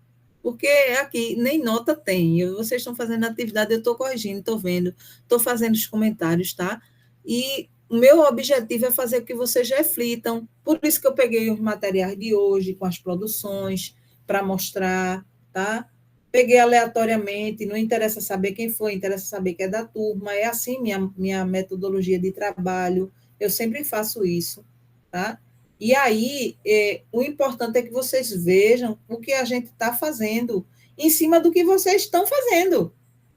S1: Porque aqui nem nota tem. Vocês estão fazendo atividade, eu estou corrigindo, estou vendo, estou fazendo os comentários, tá? E o meu objetivo é fazer com que vocês reflitam. Por isso que eu peguei os materiais de hoje, com as produções, para mostrar, tá? Peguei aleatoriamente, não interessa saber quem foi, interessa saber que é da turma. É assim minha metodologia de trabalho. Eu sempre faço isso, tá? E aí, o importante é que vocês vejam o que a gente está fazendo em cima do que vocês estão fazendo.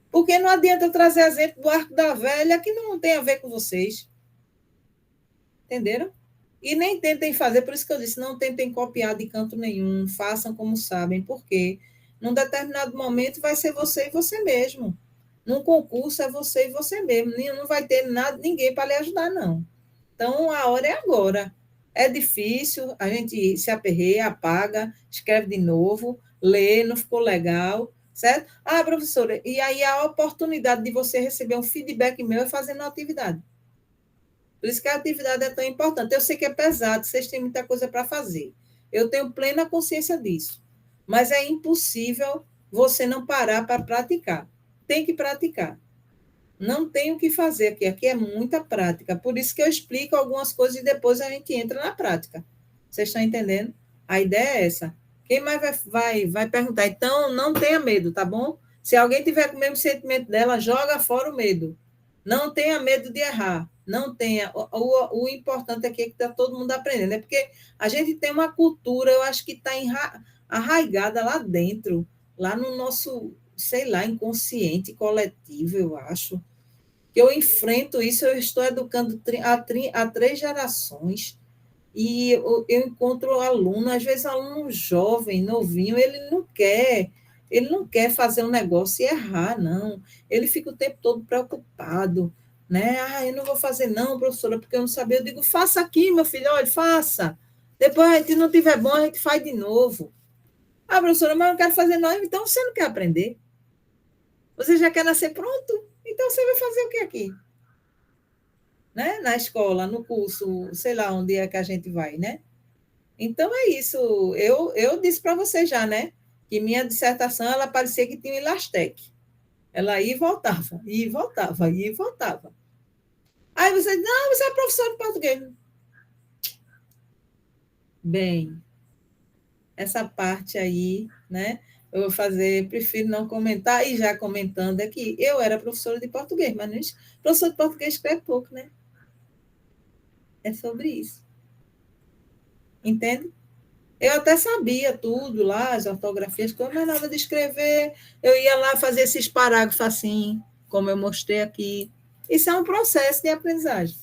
S1: Porque não adianta eu trazer exemplo do Arco da Velha que não tem a ver com vocês. Entenderam? E nem tentem fazer, por isso que eu disse, não tentem copiar de canto nenhum, façam como sabem, porque num determinado momento vai ser você e você mesmo. Num concurso é você e você mesmo. Não vai ter ninguém para lhe ajudar, não. Então, a hora é agora. É difícil, a gente se aperreia, apaga, escreve de novo, lê, não ficou legal, certo? Ah, professora, e aí a oportunidade de você receber um feedback meu é fazendo uma atividade. Por isso que a atividade é tão importante. Eu sei que é pesado, vocês têm muita coisa para fazer. Eu tenho plena consciência disso. Mas é impossível você não parar para praticar. Tem que praticar. Não tem o que fazer aqui. Aqui é muita prática. Por isso que eu explico algumas coisas e depois a gente entra na prática. Vocês estão entendendo? A ideia é essa. Quem mais vai perguntar? Então, não tenha medo, tá bom? Se alguém tiver com o mesmo sentimento dela, joga fora o medo. Não tenha medo de errar. Não tenha. O importante aqui é que está todo mundo aprendendo. É porque a gente tem uma cultura, eu acho que está arraigada lá dentro, lá no nosso, sei lá, inconsciente coletivo, eu acho. Que eu enfrento isso, eu estou educando há 3 gerações. E eu encontro aluno, às vezes aluno jovem, novinho, ele não quer fazer um negócio e errar, não. Ele fica o tempo todo preocupado, né? Ah, eu não vou fazer não, professora, porque eu não sabia. Eu digo, faça aqui, meu filho, olha, faça. Depois, a gente não tiver bom, a gente faz de novo. Ah, professora, mas eu não quero fazer não. Então, você não quer aprender? Você já quer nascer pronto? Então, você vai fazer o que aqui? né? Na escola, no curso, sei lá onde é que a gente vai, né? Então é isso. Eu disse para você já, né? Que minha dissertação ela parecia que tinha um elastec. Ela ia e voltava, ia e voltava, ia e voltava. Aí você diz, não, você é professor de português. Bem, essa parte aí, né? Eu vou fazer, prefiro não comentar, e já comentando aqui, eu era professora de português, mas não, professor de português escreve pouco, né? É sobre isso. Entende? Eu até sabia tudo lá, as ortografias, mas nada de escrever. Eu ia lá fazer esses parágrafos assim, como eu mostrei aqui. Isso é um processo de aprendizagem.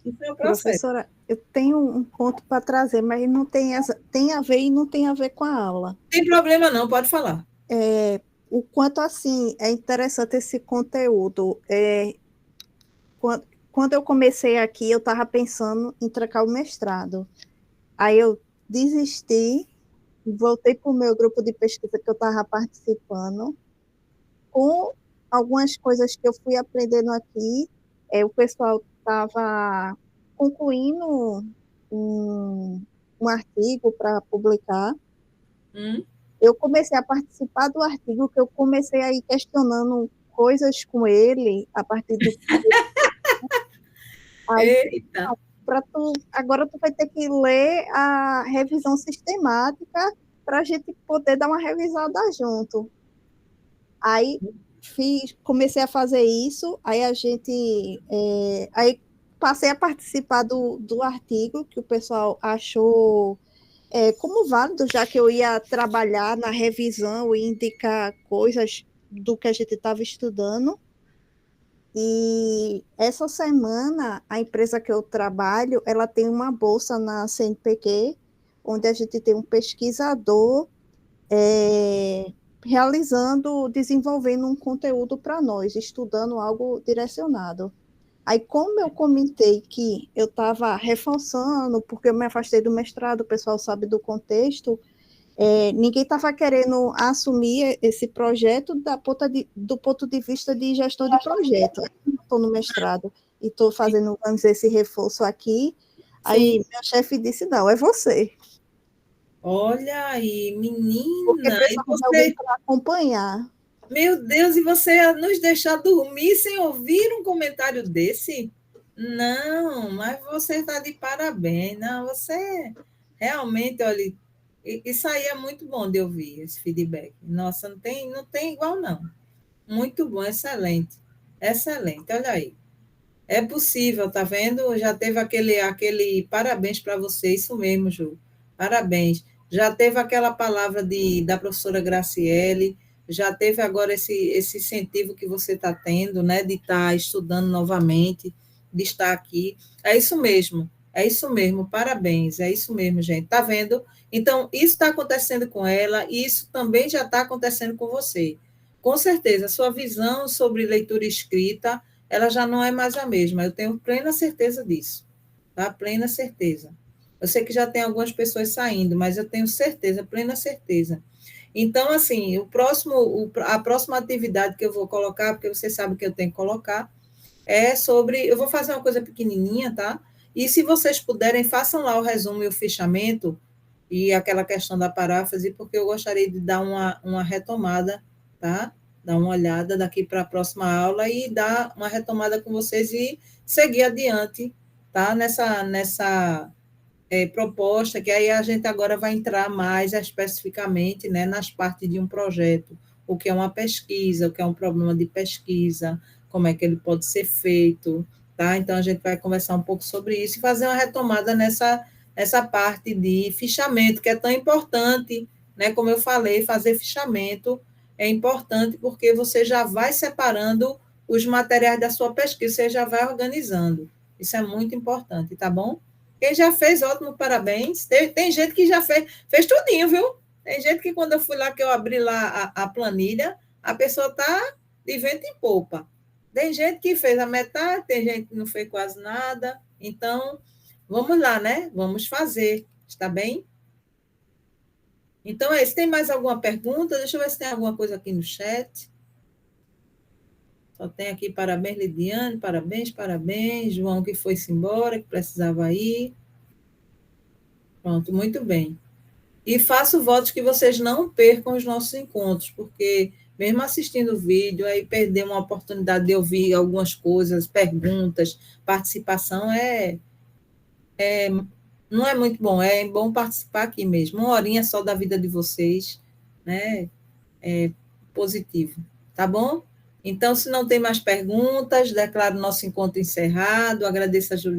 S1: Isso é um processo.
S3: Professora, eu tenho um ponto para trazer, mas não tem, tem a ver e não tem a ver com a aula.
S1: Não tem problema não, pode falar.
S3: O quanto, assim, é interessante esse conteúdo. Quando eu comecei aqui, eu estava pensando em trancar o mestrado. Aí eu desisti, voltei para o meu grupo de pesquisa que eu estava participando, com algumas coisas que eu fui aprendendo aqui. O pessoal estava concluindo um artigo para publicar. Eu comecei a participar do artigo, que eu comecei a ir questionando coisas com ele a partir do. Aí,
S1: Eita.
S3: agora tu vai ter que ler a revisão sistemática para a gente poder dar uma revisada junto. Aí comecei a fazer isso, aí aí passei a participar do artigo que o pessoal achou como válido, já que eu ia trabalhar na revisão e indicar coisas do que a gente estava estudando. E essa semana, a empresa que eu trabalho, ela tem uma bolsa na CNPq, onde a gente tem um pesquisador desenvolvendo um conteúdo para nós, estudando algo direcionado. Aí, como eu comentei que eu estava reforçando, porque eu me afastei do mestrado, o pessoal sabe do contexto, ninguém estava querendo assumir esse projeto do ponto de vista de gestão de projeto. Estou no mestrado e estou fazendo, vamos dizer, esse reforço aqui. Aí, meu chefe disse, não, é você.
S1: Olha aí,
S3: Porque
S1: menina, e
S3: precisava de alguém
S1: você,
S3: para acompanhar.
S1: meu Deus, e você ia nos deixar dormir sem ouvir um comentário desse? Não, mas você está de parabéns. Não, você realmente, olha, isso aí é muito bom de ouvir, esse feedback. Nossa, não tem igual, não. Muito bom, excelente. Excelente, olha aí. É possível, tá vendo? Já teve aquele parabéns para você, isso mesmo, Ju. Parabéns. Já teve aquela palavra da professora Graciele, já teve agora esse incentivo que você está tendo, né, de estar estudando novamente, de estar aqui. É isso mesmo, parabéns, é isso mesmo, gente. Tá vendo? Então, isso está acontecendo com ela e isso também já está acontecendo com você. Com certeza, a sua visão sobre leitura e escrita ela já não é mais a mesma. Eu tenho plena certeza disso, tá? Plena certeza. Eu sei que já tem algumas pessoas saindo, mas eu tenho certeza, plena certeza. Então, assim, a próxima atividade que eu vou colocar, porque você sabe que eu tenho que colocar, é sobre. Eu vou fazer uma coisa pequenininha, tá? E se vocês puderem, façam lá o resumo e o fechamento e aquela questão da paráfrase, porque eu gostaria de dar uma retomada, tá? Dar uma olhada daqui para a próxima aula e dar uma retomada com vocês e seguir adiante, tá? Nessa proposta, que aí a gente agora vai entrar mais especificamente, né, nas partes de um projeto, o que é uma pesquisa, o que é um problema de pesquisa, como é que ele pode ser feito, tá? Então a gente vai conversar um pouco sobre isso e fazer uma retomada nessa parte de fichamento, que é tão importante, né? Como eu falei, fazer fichamento é importante porque você já vai separando os materiais da sua pesquisa, você já vai organizando. Isso é muito importante, tá bom? Quem já fez, ótimo, parabéns. Tem gente que já fez tudinho, viu? Tem gente que quando eu fui lá, que eu abri lá a planilha, a pessoa está de vento em popa. Tem gente que fez a metade, tem gente que não fez quase nada. Então, vamos lá, né? Vamos fazer, está bem? Então, se tem mais alguma pergunta, deixa eu ver se tem alguma coisa aqui no chat. Só tem aqui parabéns, Lidiane, parabéns, parabéns. João que foi-se embora, que precisava ir. Pronto, muito bem. E faço votos que vocês não percam os nossos encontros, porque mesmo assistindo o vídeo, aí perder uma oportunidade de ouvir algumas coisas, perguntas, participação não é muito bom, é bom participar aqui mesmo. Uma horinha só da vida de vocês, né? É positivo, tá bom? Então, se não tem mais perguntas, declaro nosso encontro encerrado. Agradeço a Juliana.